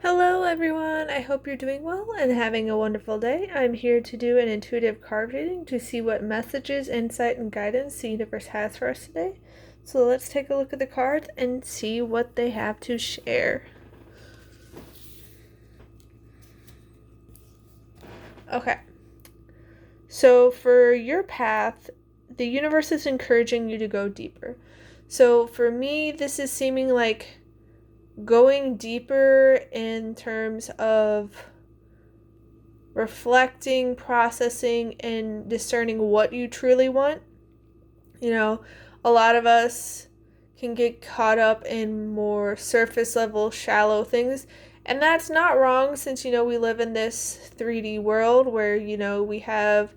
Hello, everyone. I hope you're doing well and having a wonderful day. I'm here to do an intuitive card reading to see what messages, insight, and guidance the universe has for us today. So let's take a look at the cards and see what they have to share. Okay. So for your path, the universe is encouraging you to go deeper. So for me, this is seeming like going deeper in terms of reflecting, processing, and discerning what you truly want. A lot of us can get caught up in more surface level, shallow things. And that's not wrong since, we live in this 3D world where, we have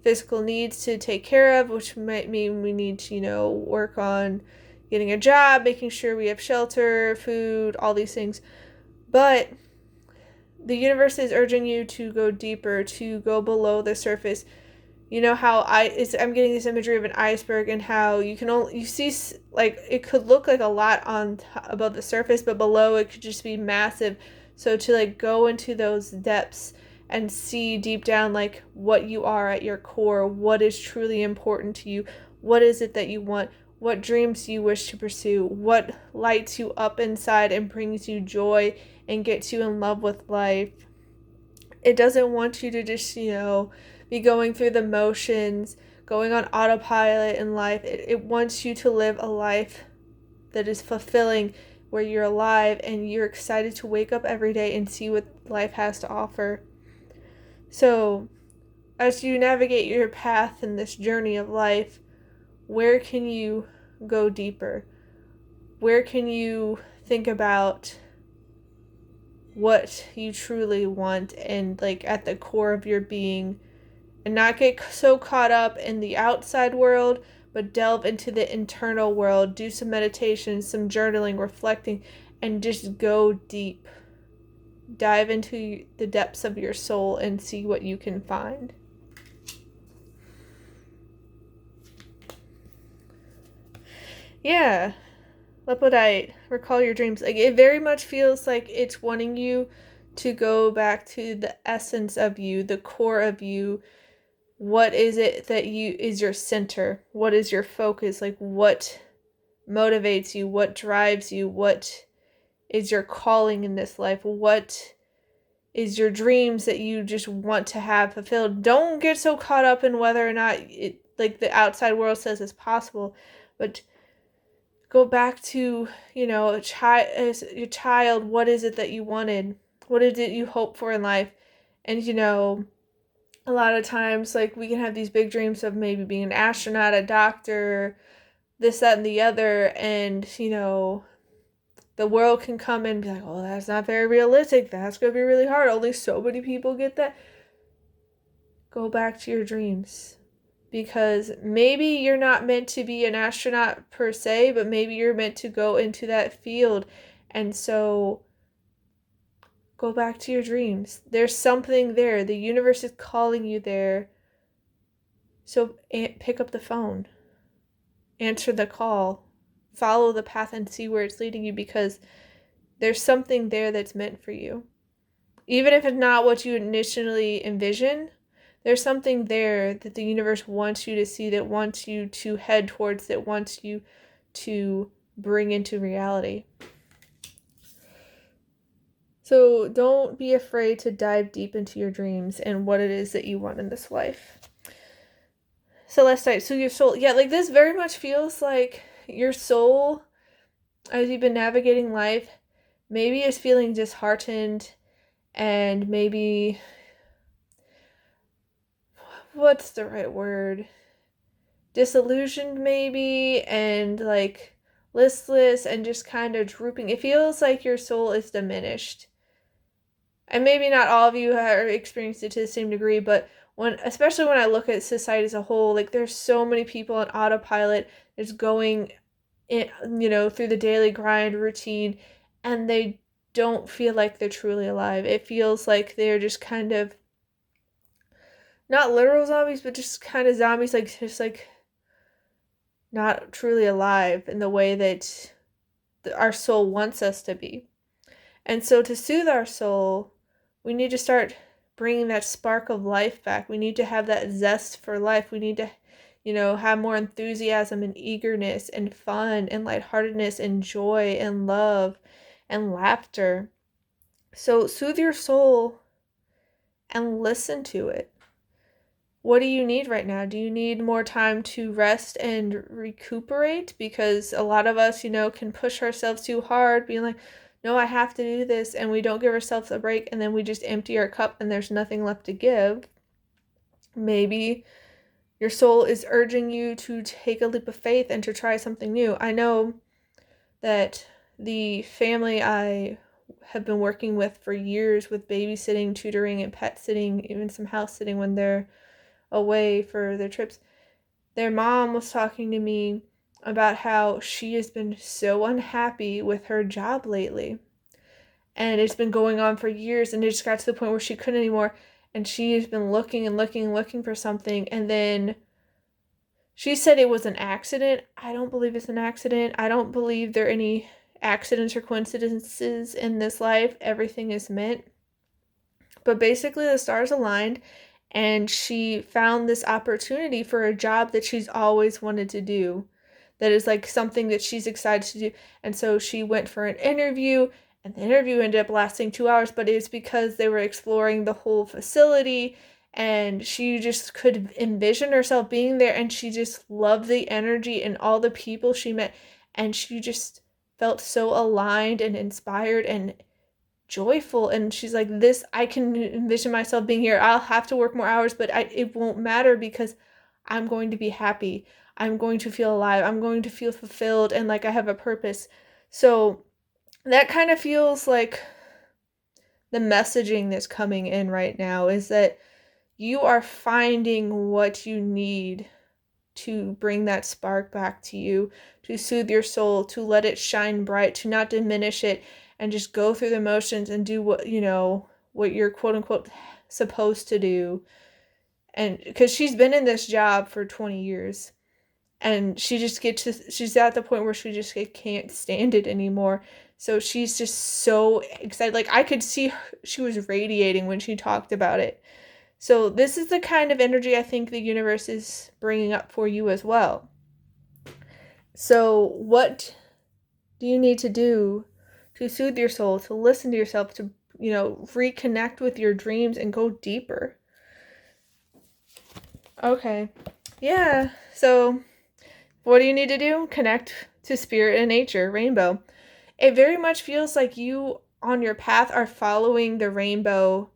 physical needs to take care of, which might mean we need to, work on getting a job, making sure we have shelter, food, all these things. But the universe is urging you to go deeper, to go below the surface. You know how I'm getting this imagery of an iceberg and how you see like it could look like a lot above the surface, but below it could just be massive. So to like go into those depths and see deep down like what you are at your core, what is truly important to you, what is it that you want, what dreams you wish to pursue, what lights you up inside and brings you joy and gets you in love with life. It doesn't want you to just, be going through the motions, going on autopilot in life. It wants you to live a life that is fulfilling, where you're alive and you're excited to wake up every day and see what life has to offer. So, as you navigate your path in this journey of life, where can you go deeper? Where can you think about what you truly want and like at the core of your being, and not get so caught up in the outside world, but delve into the internal world, do some meditation, some journaling, reflecting, and just go deep. Dive into the depths of your soul and see what you can find. Yeah. Lepidite, recall your dreams. Like, it very much feels like it's wanting you to go back to the essence of you, the core of you. What is it that is your center? What is your focus? Like, what motivates you? What drives you? What is your calling in this life? What is your dreams that you just want to have fulfilled? Don't get so caught up in whether or not it, like the outside world says it's possible, but go back to, as your child, what is it that you wanted? What is it you hope for in life? And, a lot of times, like, we can have these big dreams of maybe being an astronaut, a doctor, this, that, and the other. And, the world can come and be like, oh, that's not very realistic. That's going to be really hard. Only so many people get that. Go back to your dreams. Because maybe you're not meant to be an astronaut per se, but maybe you're meant to go into that field. And so go back to your dreams. There's something there. The universe is calling you there. So pick up the phone. Answer the call. Follow the path and see where it's leading you, because there's something there that's meant for you. Even if it's not what you initially envisioned, there's something there that the universe wants you to see, that wants you to head towards, that wants you to bring into reality. So don't be afraid to dive deep into your dreams and what it is that you want in this life. Celestite, so your soul, yeah, like this very much feels like your soul, as you've been navigating life, maybe is feeling disheartened and maybe, what's the right word? Disillusioned maybe, and like listless and just kind of drooping. It feels like your soul is diminished. And maybe not all of you have experienced it to the same degree, but especially when I look at society as a whole, like there's so many people on autopilot that's going in, through the daily grind routine, and they don't feel like they're truly alive. It feels like they're just kind of not literal zombies, but just kind of zombies, like just like not truly alive in the way that our soul wants us to be. And so to soothe our soul, we need to start bringing that spark of life back. We need to have that zest for life. We need to, have more enthusiasm and eagerness and fun and lightheartedness and joy and love and laughter. So soothe your soul and listen to it. What do you need right now? Do you need more time to rest and recuperate? Because a lot of us, can push ourselves too hard, being like, no, I have to do this, and we don't give ourselves a break, and then we just empty our cup and there's nothing left to give. Maybe your soul is urging you to take a leap of faith and to try something new. I know that the family I have been working with for years with babysitting, tutoring, and pet sitting, even some house sitting when they're away for their trips, their mom was talking to me about how she has been so unhappy with her job lately. And it's been going on for years, and it just got to the point where she couldn't anymore. And she has been looking and looking and looking for something. And then she said it was an accident. I don't believe it's an accident. I don't believe there are any accidents or coincidences in this life. Everything is meant. But basically, the stars aligned, and she found this opportunity for a job that she's always wanted to do, that is like something that she's excited to do. And so she went for an interview, and the interview ended up lasting 2 hours, but it's because they were exploring the whole facility, and she just could envision herself being there, and she just loved the energy and all the people she met, and she just felt so aligned and inspired and joyful. And she's like, this, I can envision myself being here. I'll have to work more hours, but it won't matter because I'm going to be happy. I'm going to feel alive. I'm going to feel fulfilled and like I have a purpose. So that kind of feels like the messaging that's coming in right now, is that you are finding what you need to bring that spark back to you, to soothe your soul, to let it shine bright, to not diminish it, and just go through the motions and do what you're quote unquote supposed to do. And because she's been in this job for 20 years, and she's at the point where she just can't stand it anymore. So she's just so excited. Like I could see she was radiating when she talked about it. So this is the kind of energy I think the universe is bringing up for you as well. So what do you need to do to soothe your soul, to listen to yourself, to, reconnect with your dreams and go deeper? Okay. Yeah. So what do you need to do? Connect to spirit and nature, rainbow. It very much feels like you on your path are following the rainbow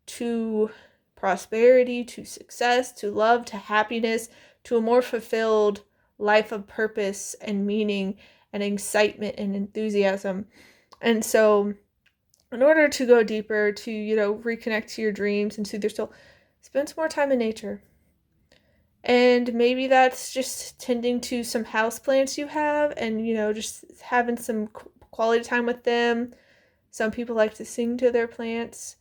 to prosperity, to success, to love, to happiness, to a more fulfilled life of purpose and meaning and excitement and enthusiasm. And so in order to go deeper, to, reconnect to your dreams and soothe your soul, spend some more time in nature. And maybe that's just tending to some houseplants you have and, just having some quality time with them. Some people like to sing to their plants.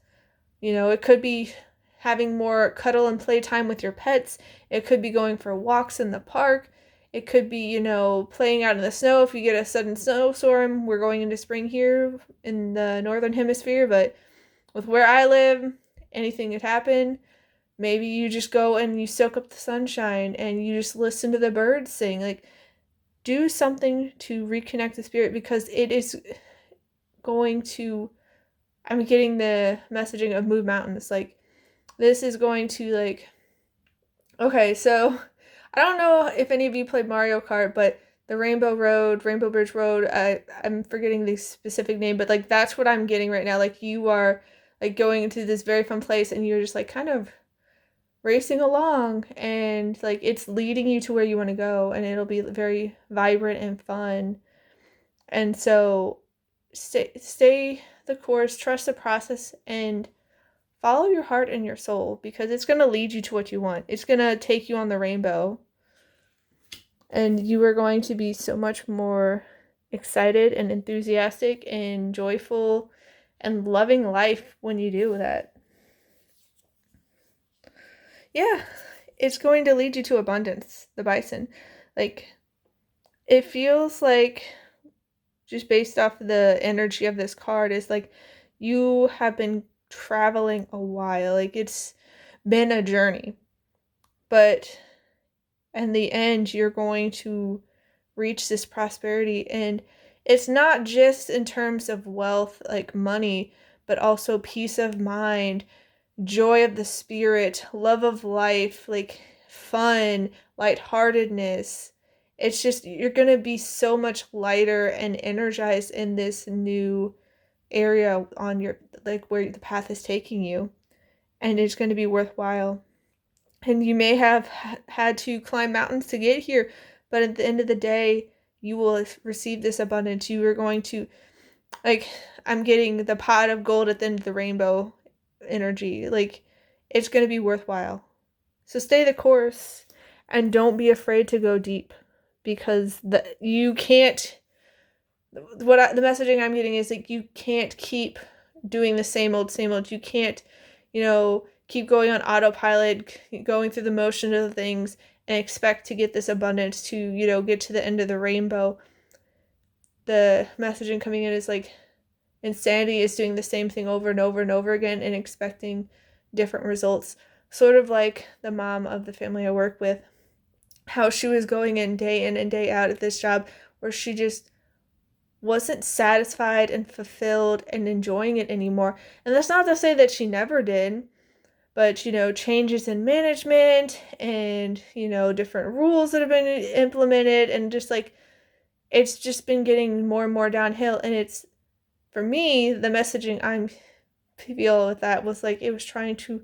It could be having more cuddle and play time with your pets. It could be going for walks in the park. It could be, playing out in the snow if you get a sudden snowstorm. We're going into spring here in the northern hemisphere, but with where I live, anything could happen. Maybe you just go and you soak up the sunshine and you just listen to the birds sing. Like, do something to reconnect the spirit, because it is going to, I'm getting the messaging of move mountains. Like, this is going to, like, okay, so I don't know if any of you played Mario Kart, but the Rainbow Bridge Road, I'm forgetting the specific name, but like that's what I'm getting right now. Like you are like going into this very fun place and you're just like kind of racing along, and like it's leading you to where you want to go, and it'll be very vibrant and fun. And so stay the course, trust the process, and follow your heart and your soul, because it's going to lead you to what you want. It's going to take you on the rainbow, and you are going to be so much more excited and enthusiastic and joyful and loving life when you do that. Yeah, it's going to lead you to abundance, the bison. Like, it feels like just based off the energy of this card, is like you have been traveling a while. Like it's been a journey. But in the end, you're going to reach this prosperity. And it's not just in terms of wealth, like money, but also peace of mind, joy of the spirit, love of life, like fun, lightheartedness. It's just, you're going to be so much lighter and energized in this new area on your, like where the path is taking you. And it's going to be worthwhile. And you may have had to climb mountains to get here, but at the end of the day, you will receive this abundance. You are going to, like, I'm getting the pot of gold at the end of the rainbow energy. Like, it's going to be worthwhile. So stay the course and don't be afraid to go deep, because you can't, the messaging I'm getting is like, you can't keep doing the same old. You can't, keep going on autopilot, going through the motion of things and expect to get this abundance to, get to the end of the rainbow. The messaging coming in is like, insanity is doing the same thing over and over and over again and expecting different results. Sort of like the mom of the family I work with, how she was going in and day out at this job where she just wasn't satisfied and fulfilled and enjoying it anymore. And that's not to say that she never did, but, changes in management and, different rules that have been implemented, and just like, it's just been getting more and more downhill. And it's, for me, the messaging I'm feel with that was like, it was trying to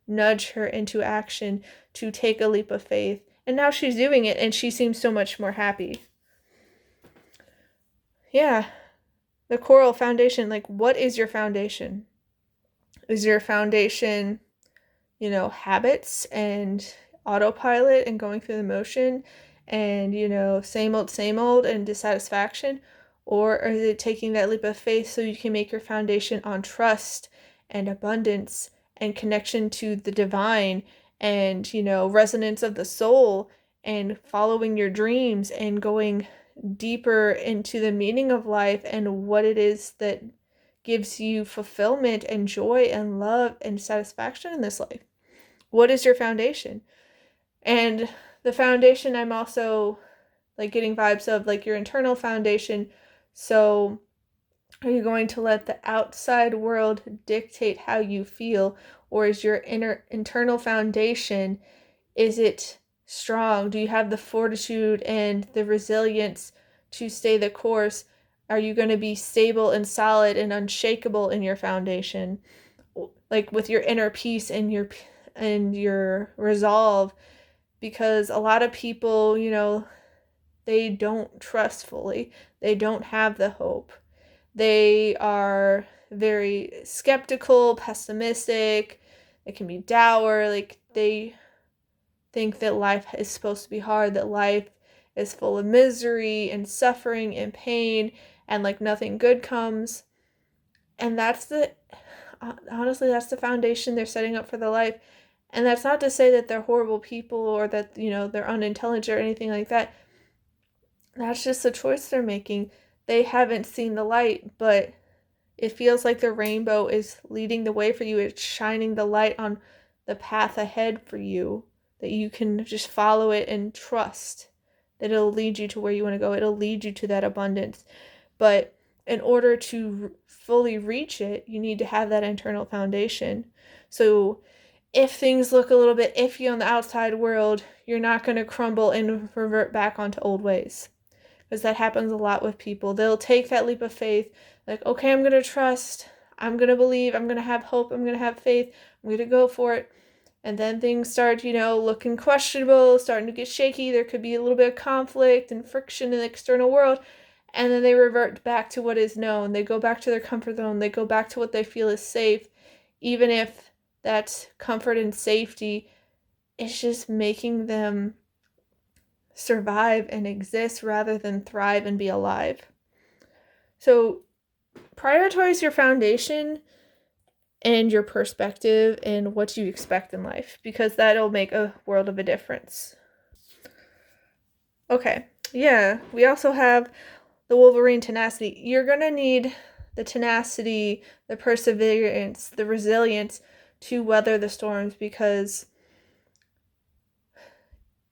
nudge her into action, to take a leap of faith. And now she's doing it and she seems so much more happy. Yeah. The coral foundation, like, what is your foundation? Is your foundation, habits and autopilot and going through the motion and, same old and dissatisfaction? Or is it taking that leap of faith so you can make your foundation on trust and abundance and connection to the divine and, resonance of the soul and following your dreams and going deeper into the meaning of life and what it is that gives you fulfillment and joy and love and satisfaction in this life? What is your foundation? And the foundation, I'm also like getting vibes of like your internal foundation. So are you going to let the outside world dictate how you feel, or is your internal foundation, is it strong? Do you have the fortitude and the resilience to stay the course? Are you going to be stable and solid and unshakable in your foundation, like with your inner peace and your resolve? Because a lot of people, they don't trust fully. They don't have the hope. They are very skeptical, pessimistic. They can be dour. Like, they think that life is supposed to be hard, that life is full of misery and suffering and pain, and like nothing good comes. And honestly, that's the foundation they're setting up for their life. And that's not to say that they're horrible people or that, they're unintelligent or anything like that. That's just a choice they're making. They haven't seen the light, but it feels like the rainbow is leading the way for you. It's shining the light on the path ahead for you, that you can just follow it and trust that it'll lead you to where you want to go. It'll lead you to that abundance. But in order to fully reach it, you need to have that internal foundation. So if things look a little bit iffy on the outside world, you're not going to crumble and revert back onto old ways. Because that happens a lot with people. They'll take that leap of faith, like, okay, I'm going to trust, I'm going to believe, I'm going to have hope, I'm going to have faith, I'm going to go for it. And then things start, looking questionable, starting to get shaky. There could be a little bit of conflict and friction in the external world. And then they revert back to what is known. They go back to their comfort zone. They go back to what they feel is safe, even if that comfort and safety is just making them survive and exist rather than thrive and be alive. So prioritize your foundation and your perspective and what you expect in life, because that'll make a world of a difference. Okay, yeah, we also have the Wolverine tenacity. You're going to need the tenacity, the perseverance, the resilience to weather the storms, because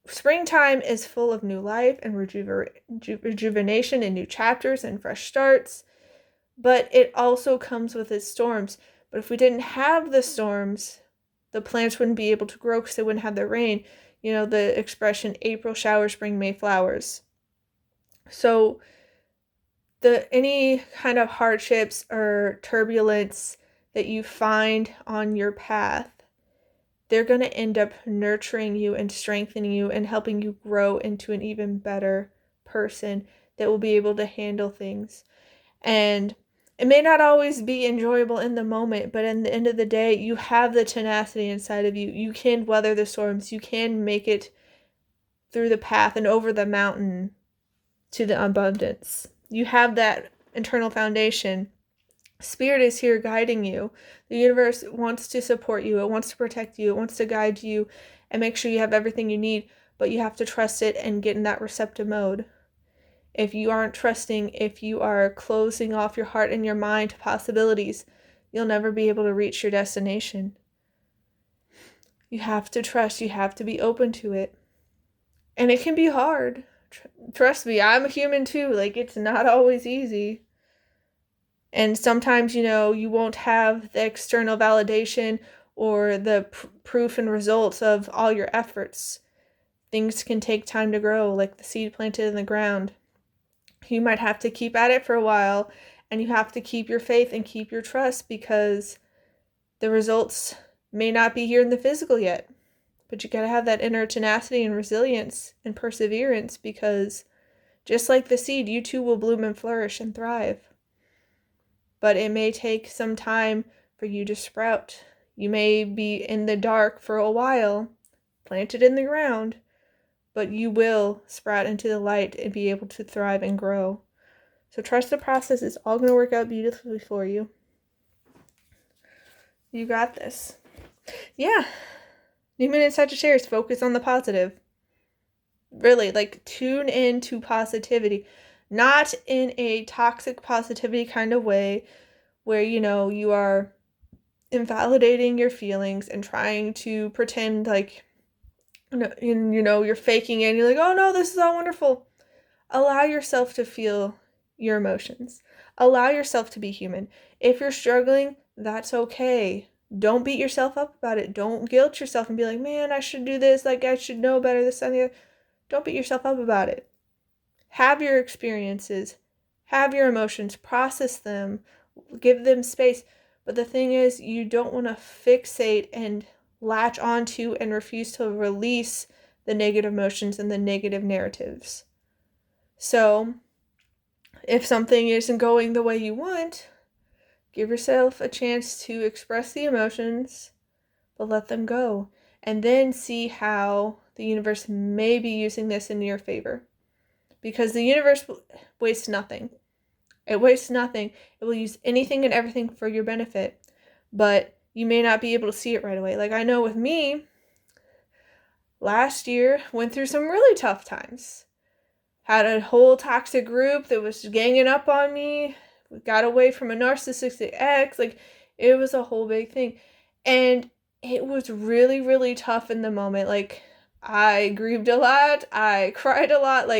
springtime is full of new life and rejuvenation and new chapters and fresh starts, but it also comes with its storms. But if we didn't have the storms, the plants wouldn't be able to grow because they wouldn't have the rain. You know, the expression, April showers bring May flowers. So any kind of hardships or turbulence that you find on your path, they're going to end up nurturing you and strengthening you and helping you grow into an even better person that will be able to handle things. And it may not always be enjoyable in the moment, but in the end of the day, you have the tenacity inside of you. You can weather the storms. You can make it through the path and over the mountain to the abundance. You have that internal foundation. Spirit is here guiding you. The universe wants to support you. It wants to protect you. It wants to guide you and make sure you have everything you need, but you have to trust it and get in that receptive mode. If you aren't trusting, if you are closing off your heart and your mind to possibilities, you'll never be able to reach your destination. You have to trust. You have to be open to it. And it can be hard. Trust me, I'm a human too. Like, it's not always easy. And sometimes, you won't have the external validation or the proof and results of all your efforts. Things can take time to grow, like the seed planted in the ground. You might have to keep at it for a while, and you have to keep your faith and keep your trust, because the results may not be here in the physical yet. But you gotta have that inner tenacity and resilience and perseverance, because just like the seed, you too will bloom and flourish and thrive. But it may take some time for you to sprout. You may be in the dark for a while, planted in the ground, but you will sprout into the light and be able to thrive and grow. So trust the process. It's all going to work out beautifully for you. You got this. Yeah. New Moon in Sagittarius, focus on the positive. Really, tune into positivity. Not in a toxic positivity kind of way where, you are invalidating your feelings and trying to pretend like, you're faking it and you're like, oh no, this is all wonderful. Allow yourself to feel your emotions. Allow yourself to be human. If you're struggling, that's okay. Don't beat yourself up about it. Don't guilt yourself and be like, man, I should do this. I should know better, this and the other. Don't beat yourself up about it. Have your experiences. Have your emotions. Process them. Give them space. But the thing is, you don't want to fixate and latch onto and refuse to release the negative emotions and the negative narratives. So, if something isn't going the way you want, give yourself a chance to express the emotions, but let them go. And then see how the universe may be using this in your favor. Because the universe wastes nothing. It wastes nothing. It will use anything and everything for your benefit. But you may not be able to see it right away. I know with me, last year, went through some really tough times. Had a whole toxic group that was ganging up on me. Got away from a narcissistic ex. It was a whole big thing. And it was really, really tough in the moment. I grieved a lot. I cried a lot.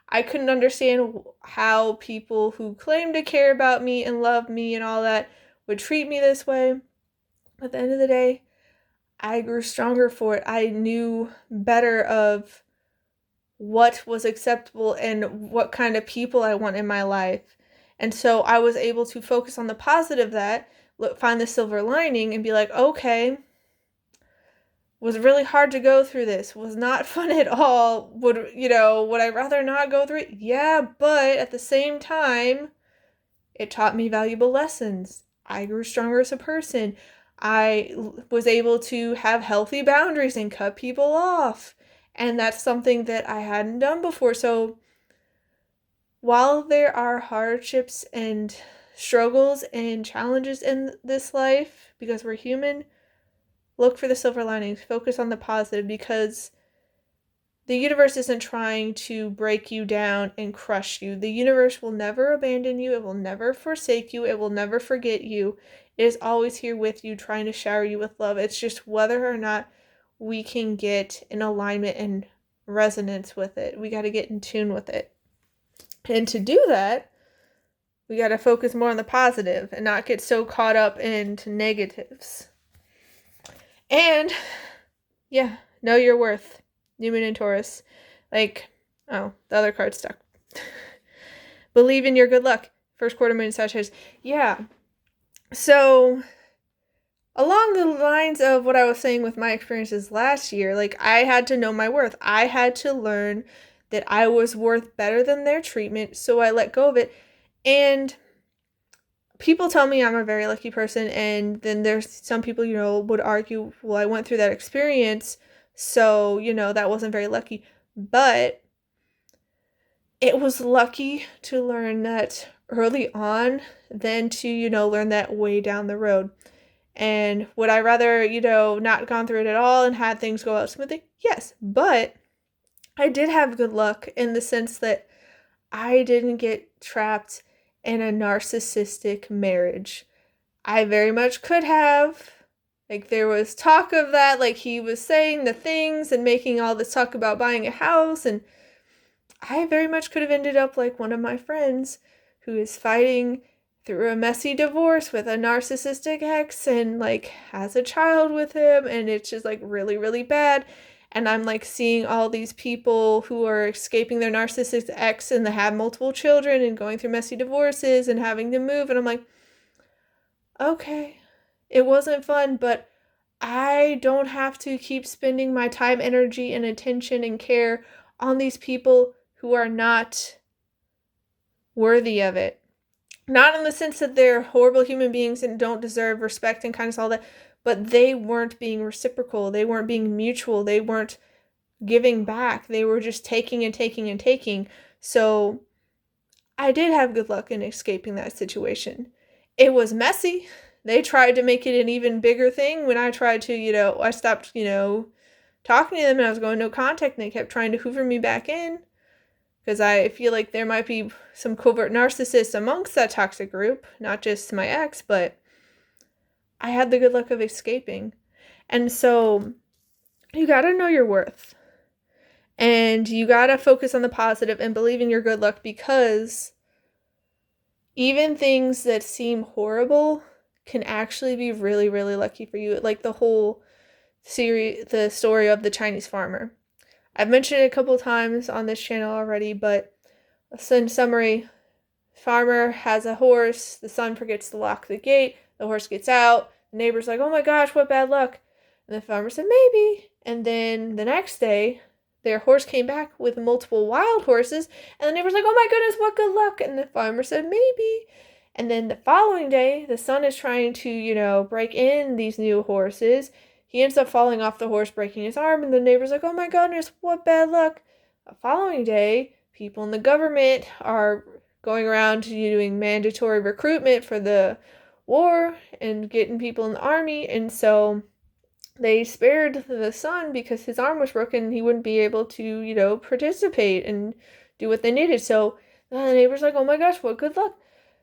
I couldn't understand how people who claimed to care about me and love me and all that would treat me this way. At the end of the day, I grew stronger for it. I knew better of what was acceptable and what kind of people I want in my life. And so I was able to focus on the positive find the silver lining and be like, okay, was really hard to go through this, was not fun at all. Would I rather not go through it? Yeah, but at the same time, it taught me valuable lessons. I grew stronger as a person. I was able to have healthy boundaries and cut people off. And that's something that I hadn't done before. So while there are hardships and struggles and challenges in this life, because we're human, look for the silver linings. Focus on the positive, because The universe isn't trying to break you down and crush you. The universe will never abandon you. It will never forsake you. It will never forget you. It is always here with you, trying to shower you with love. It's just whether or not we can get in alignment and resonance with it. We got to get in tune with it. And to do that, we got to focus more on the positive and not get so caught up into negatives. And, yeah, know your worth. New Moon in Taurus. The other card stuck. Believe in your good luck. First quarter moon Sagittarius. Yeah. So, along the lines of what I was saying with my experiences last year, I had to know my worth. I had to learn that I was worth better than their treatment, so I let go of it. And people tell me I'm a very lucky person, and then there's some people, would argue, well, I went through that experience, so, that wasn't very lucky. But it was lucky to learn that early on than to, learn that way down the road. And would I rather, not gone through it at all and had things go out smoothly? Yes, but I did have good luck in the sense that I didn't get trapped in a narcissistic marriage. I very much could have. There was talk of that, he was saying the things and making all this talk about buying a house, and I very much could have ended up like one of my friends who is fighting through a messy divorce with a narcissistic ex and has a child with him, and it's just really, really bad. And I'm seeing all these people who are escaping their narcissistic ex and they have multiple children and going through messy divorces and having to move. And I'm like, okay, it wasn't fun, but I don't have to keep spending my time, energy, and attention and care on these people who are not worthy of it. Not in the sense that they're horrible human beings and don't deserve respect and kindness, all that, but they weren't being reciprocal. They weren't being mutual. They weren't giving back. They were just taking and taking and taking. So I did have good luck in escaping that situation. It was messy. They tried to make it an even bigger thing when I tried to, I stopped, talking to them and I was going no contact, and they kept trying to hoover me back in. Because I feel like there might be some covert narcissists amongst that toxic group, not just my ex, but I had the good luck of escaping. And so you got to know your worth. And you got to focus on the positive and believe in your good luck, because even things that seem horrible can actually be really, really lucky for you. Like the whole series, the story of the Chinese farmer. I've mentioned it a couple times on this channel already, but in summary, farmer has a horse, the son forgets to lock the gate, the horse gets out, the neighbor's like, oh my gosh, what bad luck. And the farmer said, maybe. And then the next day, their horse came back with multiple wild horses, and the neighbor's like, oh my goodness, what good luck. And the farmer said, maybe. And then the following day, the son is trying to, break in these new horses. He ends up falling off the horse, breaking his arm, and the neighbor's like, oh my goodness, what bad luck. The following day, people in the government are going around doing mandatory recruitment for the war and getting people in the army, and so they spared the son because his arm was broken and he wouldn't be able to, participate and do what they needed. So the neighbor's like, oh my gosh, what good luck.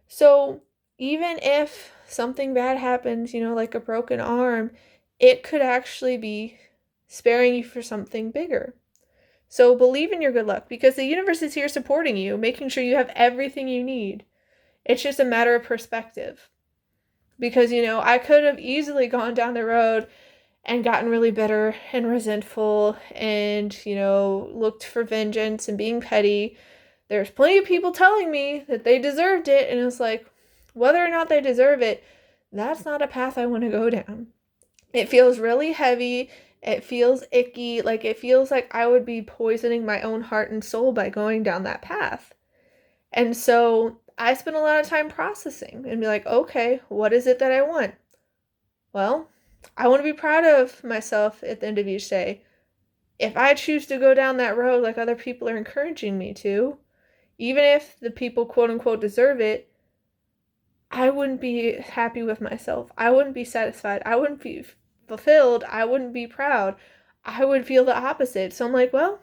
So even if something bad happens, like a broken arm, it could actually be sparing you for something bigger. So believe in your good luck, because the universe is here supporting you, making sure you have everything you need. It's just a matter of perspective. Because, I could have easily gone down the road and gotten really bitter and resentful and, looked for vengeance and being petty. There's plenty of people telling me that they deserved it, and it's like, whether or not they deserve it, that's not a path I want to go down. It feels really heavy. It feels icky. It feels like I would be poisoning my own heart and soul by going down that path. And so I spent a lot of time processing and be like, okay, what is it that I want? Well, I want to be proud of myself at the end of each day. If I choose to go down that road like other people are encouraging me to, even if the people quote unquote deserve it, I wouldn't be happy with myself. I wouldn't be satisfied. I wouldn't be fulfilled. I wouldn't be proud. I would feel the opposite. So I'm like, well,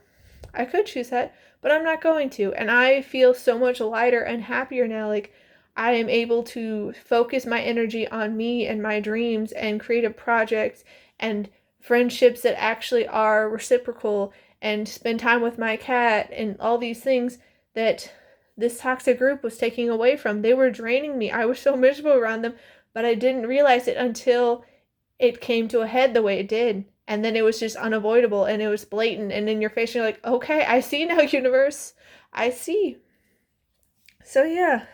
I could choose that, but I'm not going to. And I feel so much lighter and happier now. Like, I am able to focus my energy on me and my dreams and creative projects and friendships that actually are reciprocal, and spend time with my cat and all these things that this toxic group was taking away from. They were draining me. I was so miserable around them, but I didn't realize it until it came to a head the way it did. And then it was just unavoidable and it was blatant and in your face. And you're like, okay, I see now, universe. I see. So yeah.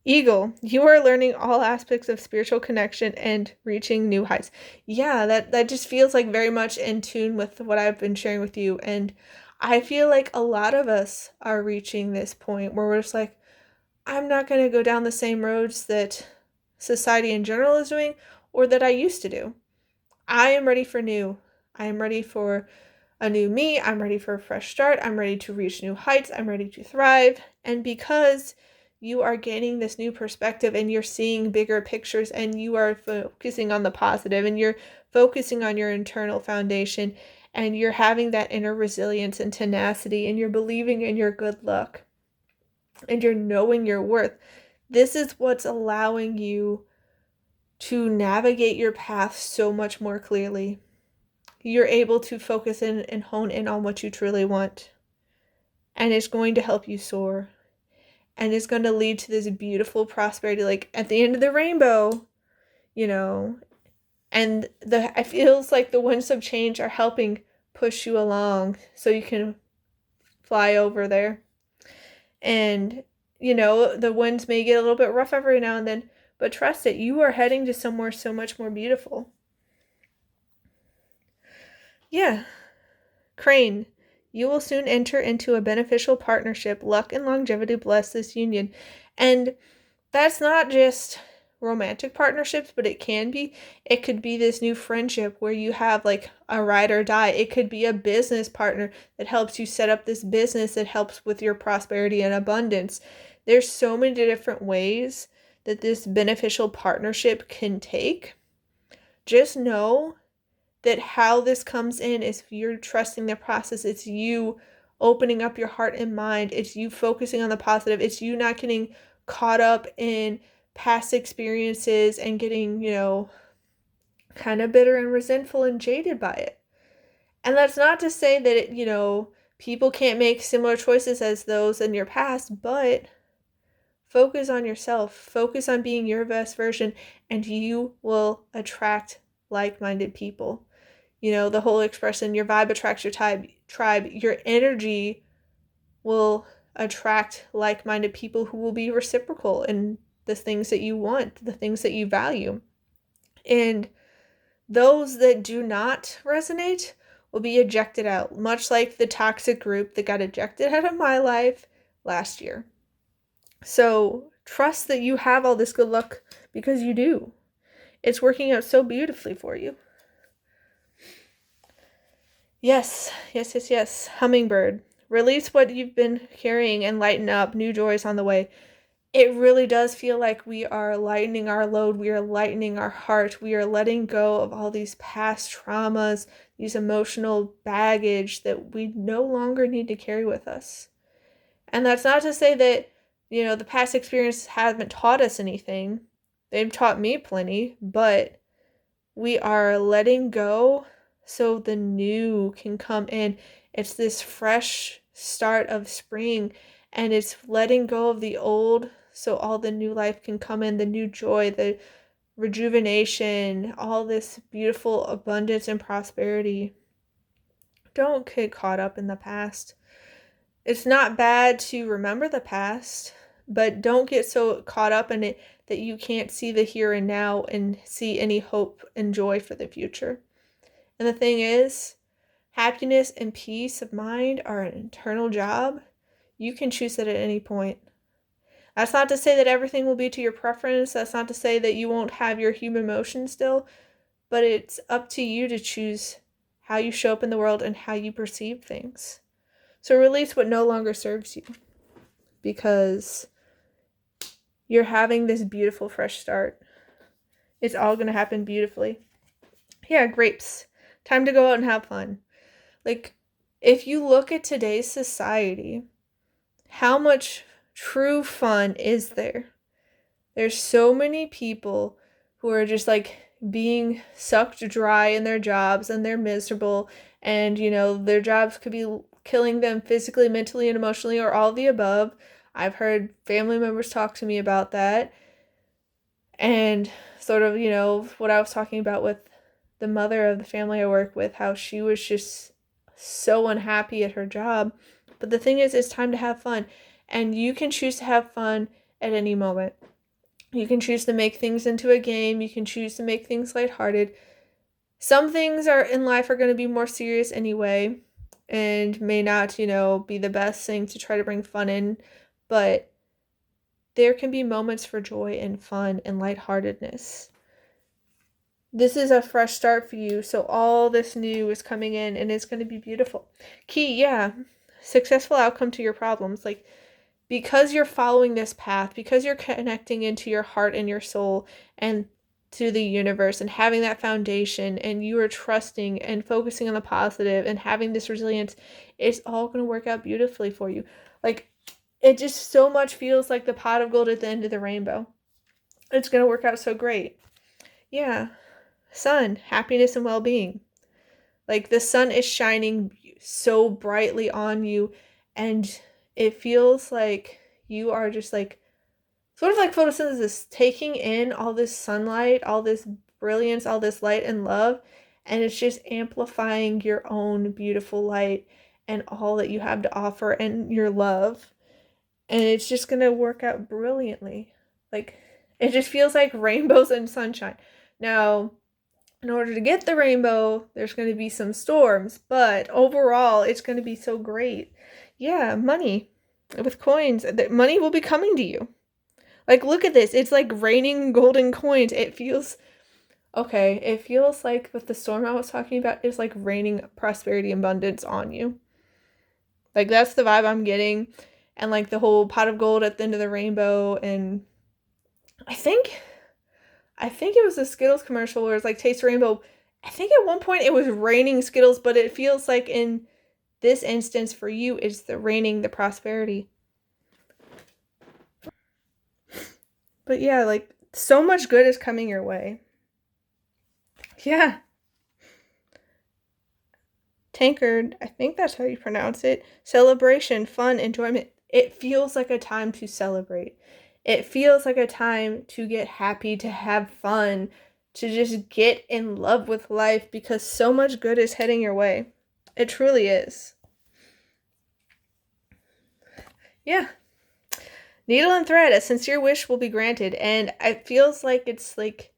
Eagle, you are learning all aspects of spiritual connection and reaching new heights. Yeah, that just feels like very much in tune with what I've been sharing with you. And I feel like a lot of us are reaching this point where we're just like, I'm not going to go down the same roads that society in general is doing or that I used to do. I am ready for new. I am ready for a new me. I'm ready for a fresh start. I'm ready to reach new heights. I'm ready to thrive. And because you are gaining this new perspective and you're seeing bigger pictures and you are focusing on the positive and you're focusing on your internal foundation and you're having that inner resilience and tenacity and you're believing in your good luck and you're knowing your worth, this is what's allowing you to navigate your path so much more clearly. You're able to focus in and hone in on what you truly want. And it's going to help you soar. And it's going to lead to this beautiful prosperity, like at the end of the rainbow, you know. And it feels like the winds of change are helping push you along so you can fly over there. And, you know, the winds may get a little bit rough every now and then, but trust it, you are heading to somewhere so much more beautiful. Yeah. Crane, you will soon enter into a beneficial partnership. Luck and longevity bless this union. And that's not just romantic partnerships, but it can be. It could be this new friendship where you have like a ride or die. It could be a business partner that helps you set up this business that helps with your prosperity and abundance. There's so many different ways that this beneficial partnership can take. Just know that how this comes in is you're trusting the process. It's you opening up your heart and mind. It's you focusing on the positive. It's you not getting caught up in past experiences and getting, you know, kind of bitter and resentful and jaded by it. And that's not to say that, it, you know, people can't make similar choices as those in your past, but focus on yourself. Focus on being your best version, and you will attract like-minded people. You know, the whole expression, your vibe attracts your tribe. Your energy will attract like-minded people who will be reciprocal in the things that you want, the things that you value. And those that do not resonate will be ejected out, much like the toxic group that got ejected out of my life last year. So trust that you have all this good luck because you do. It's working out so beautifully for you. Yes. Hummingbird. Release what you've been carrying and lighten up. New joys on the way. It really does feel like we are lightening our load. We are lightening our heart. We are letting go of all these past traumas, these emotional baggage that we no longer need to carry with us. And that's not to say that, you know, the past experiences haven't taught us anything. They've taught me plenty, but we are letting go so the new can come in. It's this fresh start of spring, and it's letting go of the old so all the new life can come in, the new joy, the rejuvenation, all this beautiful abundance and prosperity. Don't get caught up in the past. It's not bad to remember the past, but don't get so caught up in it that you can't see the here and now and see any hope and joy for the future. And the thing is, happiness and peace of mind are an internal job. You can choose it at any point. That's not to say that everything will be to your preference. That's not to say that you won't have your human emotions still, but it's up to you to choose how you show up in the world and how you perceive things. So release what no longer serves you, because you're having this beautiful fresh start. It's all going to happen beautifully. Yeah, grapes. Time to go out and have fun. Like, if you look at today's society, how much true fun is there? There's so many people who are just like being sucked dry in their jobs and they're miserable, and their jobs could be killing them physically, mentally, and emotionally, or all the above. I've heard family members talk to me about that. And sort of, what I was talking about with the mother of the family I work with, how she was just so unhappy at her job. But the thing is, it's time to have fun. And you can choose to have fun at any moment. You can choose to make things into a game. You can choose to make things lighthearted. Some things are in life are going to be more serious anyway and may not, be the best thing to try to bring fun in. But there can be moments for joy and fun and lightheartedness. This is a fresh start for you, so all this new is coming in and it's going to be beautiful. Key, yeah, successful outcome to your problems. Like, because you're following this path, because you're connecting into your heart and your soul and to the universe and having that foundation, and you are trusting and focusing on the positive and having this resilience, it's all going to work out beautifully for you. Like, it just so much feels like the pot of gold at the end of the rainbow. It's going to work out so great. Yeah. Sun, happiness and well-being. Like, the sun is shining so brightly on you, and it feels like you are just like, sort of like photosynthesis, taking in all this sunlight, all this brilliance, all this light and love, and it's just amplifying your own beautiful light and all that you have to offer and your love. And it's just going to work out brilliantly. Like, it just feels like rainbows and sunshine. Now, in order to get the rainbow, there's going to be some storms, but overall, it's going to be so great. Yeah, money. With coins, money will be coming to you. Like, look at this. It's like raining golden coins. It feels like with the storm I was talking about, it's like raining prosperity and abundance on you. Like, that's the vibe I'm getting. And like the whole pot of gold at the end of the rainbow. And I think it was a Skittles commercial where it's like taste rainbow. I think at one point it was raining Skittles, but it feels like in this instance for you, it's the raining the prosperity. But yeah, like, so much good is coming your way. Yeah. Tankard, I think that's how you pronounce it. Celebration, fun, enjoyment. It feels like a time to celebrate. It feels like a time to get happy, to have fun, to just get in love with life, because so much good is heading your way. It truly is. Yeah. Needle and thread, a sincere wish will be granted. And it feels like it's like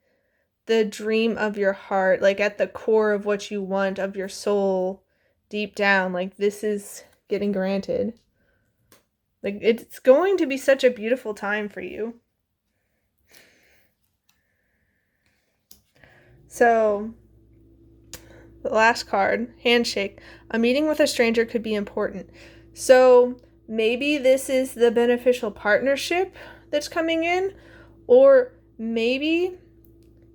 the dream of your heart, like at the core of what you want, of your soul, deep down. Like, this is getting granted. Like, it's going to be such a beautiful time for you. So, the last card, handshake. A meeting with a stranger could be important. So, maybe this is the beneficial partnership that's coming in, or maybe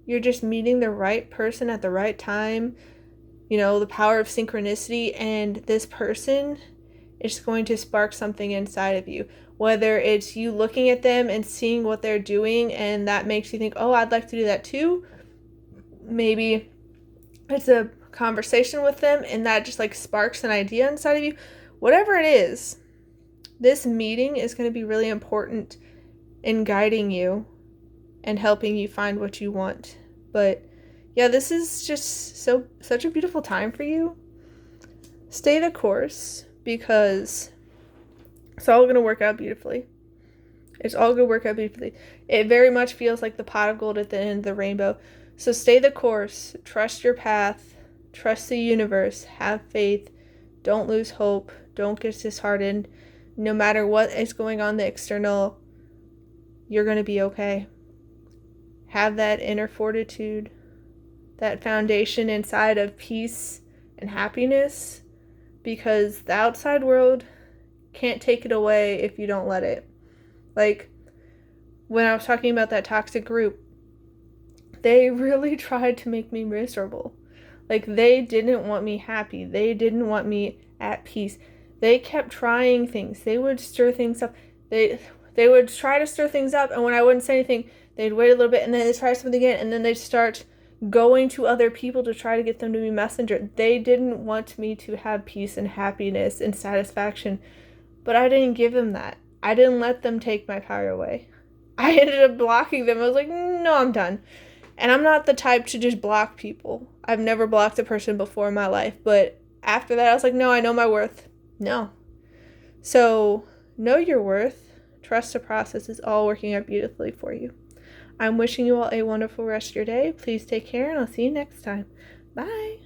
you're just meeting the right person at the right time. The power of synchronicity, and this person is going to spark something inside of you. Whether it's you looking at them and seeing what they're doing, and that makes you think, oh, I'd like to do that too. Maybe it's a conversation with them, and that just like sparks an idea inside of you. Whatever it is, this meeting is going to be really important in guiding you and helping you find what you want. But yeah, this is just such a beautiful time for you. Stay the course, because it's all going to work out beautifully. It's all going to work out beautifully. It very much feels like the pot of gold at the end of the rainbow. So stay the course. Trust your path. Trust the universe. Have faith. Don't lose hope. Don't get disheartened. No matter what is going on the external, you're going to be okay. Have that inner fortitude, that foundation inside of peace and happiness, because the outside world can't take it away if you don't let it. Like, when I was talking about that toxic group, they really tried to make me miserable. Like, they didn't want me happy. They didn't want me at peace. They kept trying things. They would stir things up. They would try to stir things up, and when I wouldn't say anything, they'd wait a little bit, and then they'd try something again, and then they'd start going to other people to try to get them to be messenger. They didn't want me to have peace and happiness and satisfaction, but I didn't give them that. I didn't let them take my power away. I ended up blocking them. I was like, no, I'm done. And I'm not the type to just block people. I've never blocked a person before in my life, but after that, I was like, no, I know my worth. No. So, know your worth. Trust the process is all working out beautifully for you. I'm wishing you all a wonderful rest of your day. Please take care, and I'll see you next time. Bye.